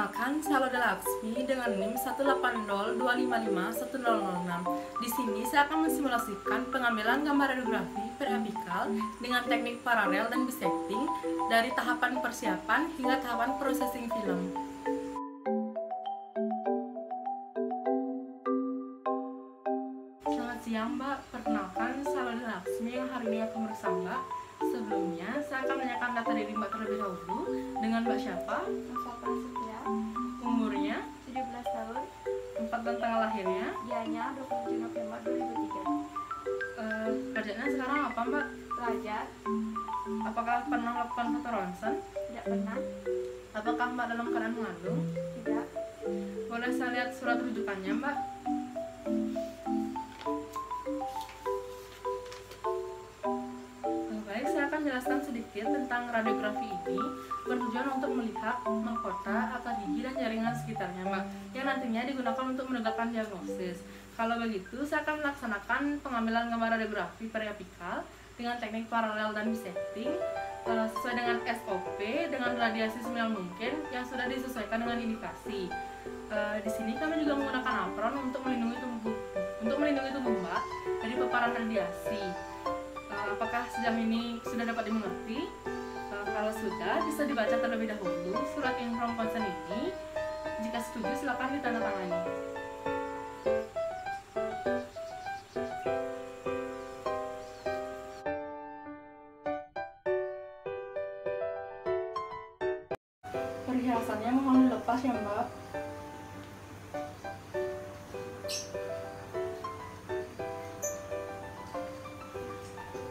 Perkenalkan, saya Loda Laksmi dengan NIM 18025510006. Di sini saya akan mensimulasikan pengambilan gambar radiografi periapikal dengan teknik paralel dan bisecting dari tahapan persiapan hingga tahapan processing film. Selamat siang, Mbak. Perkenalkan, saya Loda Laksmi yang hari ini akan memeriksa Mbak. Sebelumnya, saya akan menanyakan data diri Mbak terlebih dahulu. Dengan Mbak siapa? Umurnya? 17 tahun. Tempat dan tanggal lahirnya? Dianya 27 November 2003. Kerjanya sekarang apa, Mbak? Pelajar. Apakah pernah melakukan foto ronsen? Tidak pernah. Apakah Mbak dalam keadaan mengandung? Tidak. Boleh saya lihat surat rujukannya, Mbak? Baik, saya akan jelaskan sedikit tentang radiografi ini. Bertujuan untuk melihat mahkota, akar gigi, dan jaringan sekitarnya, Mbak, yang nantinya digunakan untuk menegakkan diagnosis. Kalau begitu, saya akan melaksanakan pengambilan gambar radiografi periapikal dengan teknik paralel dan bisecting sesuai dengan SOP dengan radiasi seminimal mungkin yang sudah disesuaikan dengan indikasi. Di sini kami juga menggunakan apron untuk melindungi tubuh Mbak dari paparan radiasi. Apakah sejauh ini sudah dapat dimengerti? Kalau sudah, bisa dibaca terlebih dahulu surat inform consent ini. Jika setuju, silakan ditandatangani. Perhiasannya mohon dilepas ya, Mbak.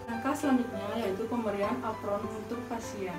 Langkah selanjutnya yaitu pemberian apron untuk pasien.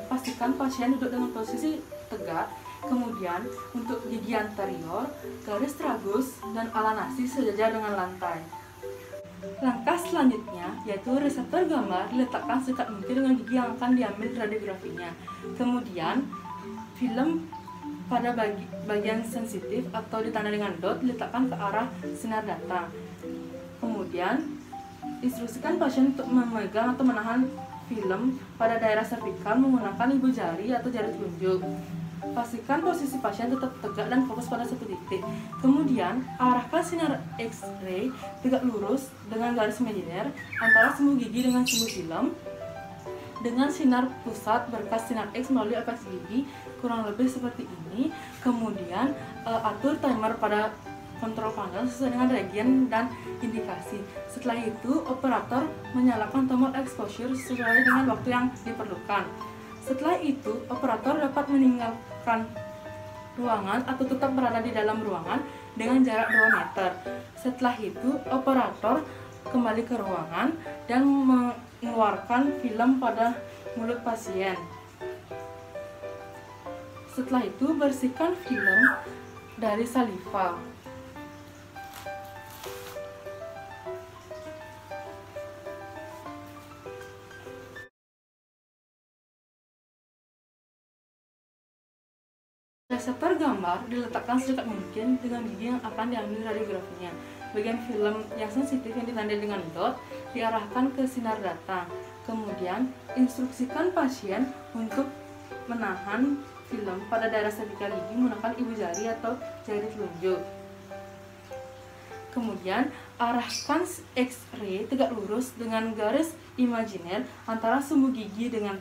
Pastikan pasien duduk dengan posisi tegak. Kemudian untuk gigi anterior, garis tragus, dan ala nasi sejajar dengan lantai. Langkah selanjutnya yaitu reseptor gambar diletakkan sedekat mungkin dengan gigi yang akan diambil radiografinya. Kemudian film pada bagian sensitif atau ditanda dengan dot diletakkan ke arah sinar data. Kemudian instruksikan pasien untuk memegang atau menahan film pada daerah servikal menggunakan ibu jari atau jari telunjuk. Pastikan posisi pasien tetap tegak dan fokus pada satu titik. Kemudian arahkan sinar X-ray tegak lurus dengan garis imajiner antara semu gigi dengan semu film dengan sinar pusat berkas sinar X melalui apex gigi kurang lebih seperti ini. Kemudian atur timer pada kontrol panel sesuai dengan regen dan indikasi. Setelah itu, operator menyalakan tombol exposure sesuai dengan waktu yang diperlukan. Setelah itu, operator dapat meninggalkan ruangan atau tetap berada di dalam ruangan dengan jarak 2 meter. Setelah itu, operator kembali ke ruangan dan mengeluarkan film pada mulut pasien. Setelah itu, bersihkan film dari saliva. Reseptor gambar diletakkan sedekat mungkin dengan gigi yang akan diambil radiografinya. Bagian film yang sensitif yang ditandai dengan dot diarahkan ke sinar data. Kemudian, instruksikan pasien untuk menahan film pada daerah servikal gigi menggunakan ibu jari atau jari telunjuk. Kemudian, arahkan X-ray tegak lurus dengan garis imajiner antara sumbu gigi dengan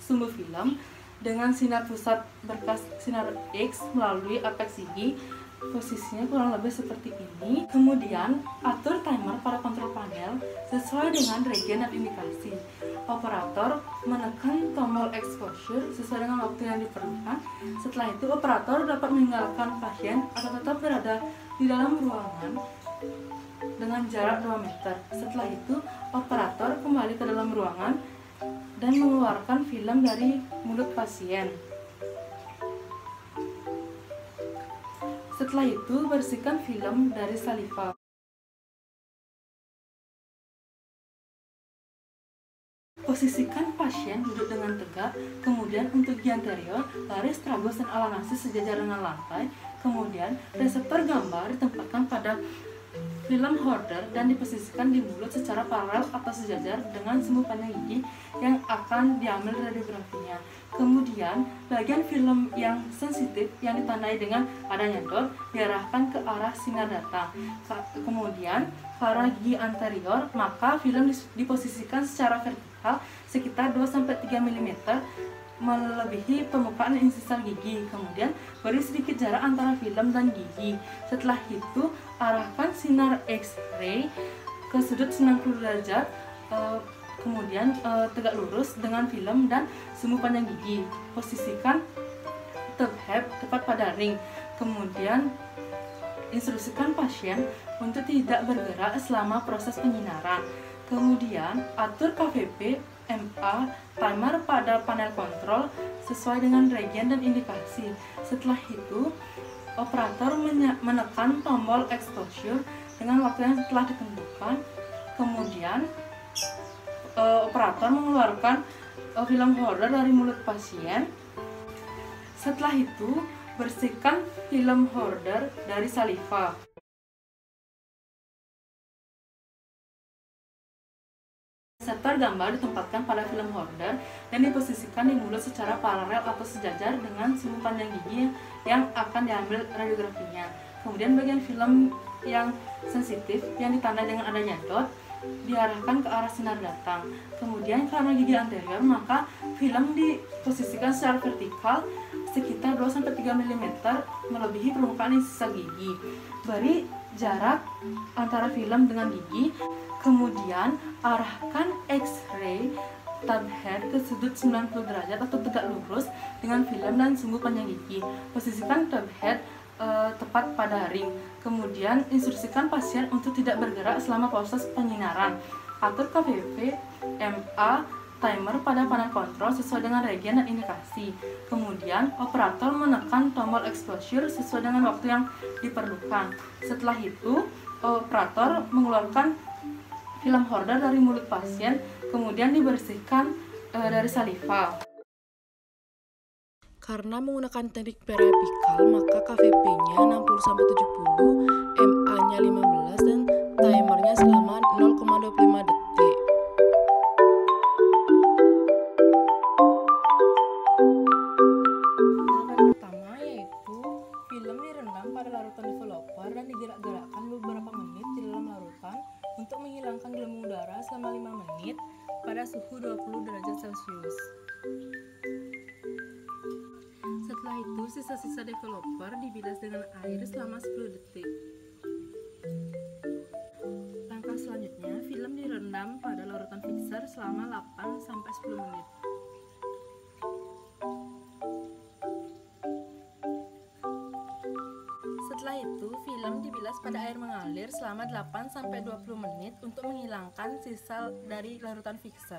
sumbu film dengan sinar pusat berkas sinar X melalui apeks gigi. Posisinya kurang lebih seperti ini. Kemudian, atur timer pada kontrol panel sesuai dengan regen dan indikasi. Operator menekan tombol exposure sesuai dengan waktu yang diperlukan. Setelah itu, operator dapat meninggalkan pasien atau tetap berada di dalam ruangan dengan jarak 2 meter. Setelah itu, operator kembali ke dalam ruangan dan mengeluarkan film dari mulut pasien. Setelah itu, bersihkan film dari saliva. Posisikan pasien duduk dengan tegak, kemudian untuk gigi anterior, garis trabes dan ala-nasi sejajar dengan lantai, kemudian reseptor gambar ditempatkan pada film holder dan diposisikan di mulut secara paralel atau sejajar dengan sumbu panjang gigi yang akan diambil radiografinya. Kemudian, bagian film yang sensitif yang ditandai dengan adanya dot diarahkan ke arah sinar datang. Kemudian, ke arah gigi anterior, maka film diposisikan secara vertikal sekitar 2-3 mm melebihi permukaan insisal gigi. Kemudian beri sedikit jarak antara film dan gigi. Setelah itu arahkan sinar X-ray ke sudut 90 derajat, kemudian tegak lurus dengan film dan sumbu panjang gigi. Posisikan tube head tepat pada ring. Kemudian instruksikan pasien untuk tidak bergerak selama proses penyinaran. Kemudian atur KVP MA timer pada panel kontrol sesuai dengan regen dan indikasi. Setelah itu, operator menekan tombol exposure dengan waktu yang telah ditentukan. Kemudian, operator mengeluarkan film holder dari mulut pasien. Setelah itu, bersihkan film holder dari saliva. Reseptor gambar ditempatkan pada film holder dan diposisikan di mulut secara paralel atau sejajar dengan sumbu panjang gigi yang akan diambil radiografinya. Kemudian bagian film yang sensitif yang ditandai dengan adanya dot diarahkan ke arah sinar datang. Kemudian karena gigi anterior, maka film diposisikan secara vertikal sekitar 2-3 mm melebihi permukaan sisa gigi. Beri jarak antara film dengan gigi. Kemudian arahkan X-ray tube head ke sudut 90 derajat atau tegak lurus dengan film dan sumbu panjang gigi. Posisikan tube head tepat pada ring. Kemudian instruksikan pasien untuk tidak bergerak selama proses penyinaran. Atur KVP MA timer pada panel kontrol sesuai dengan regen dan indikasi. Kemudian operator menekan tombol exposure sesuai dengan waktu yang diperlukan. Setelah itu, operator mengeluarkan film holder dari mulut pasien, kemudian dibersihkan dari saliva. Karena menggunakan teknik periapikal, maka KVP-nya 60-70, MA-nya 15, dan timernya selama 0,25 detik. Tahapan pertama yaitu film direndam pada larutan developer dan digerak-gerakkan beberapa menit di dalam larutan untuk menghilangkan gelembung udara selama 5 menit pada suhu 20 derajat Celcius. Setelah itu, sisa-sisa developer dibilas dengan air selama 10 detik. Langkah selanjutnya, film direndam pada larutan fixer selama 8-10 menit. Setelah itu, film dibilas pada air mengalir selama 8-20 menit untuk menghilangkan sisa dari larutan fixer.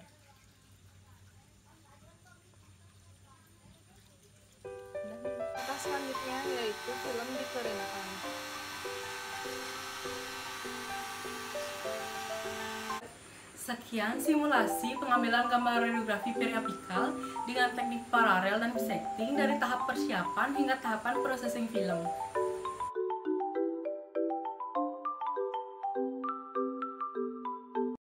Langkah selanjutnya yaitu film dikeringkan. Sekian simulasi pengambilan gambar radiografi periapikal dengan teknik paralel dan bisecting dari tahap persiapan hingga tahapan processing film.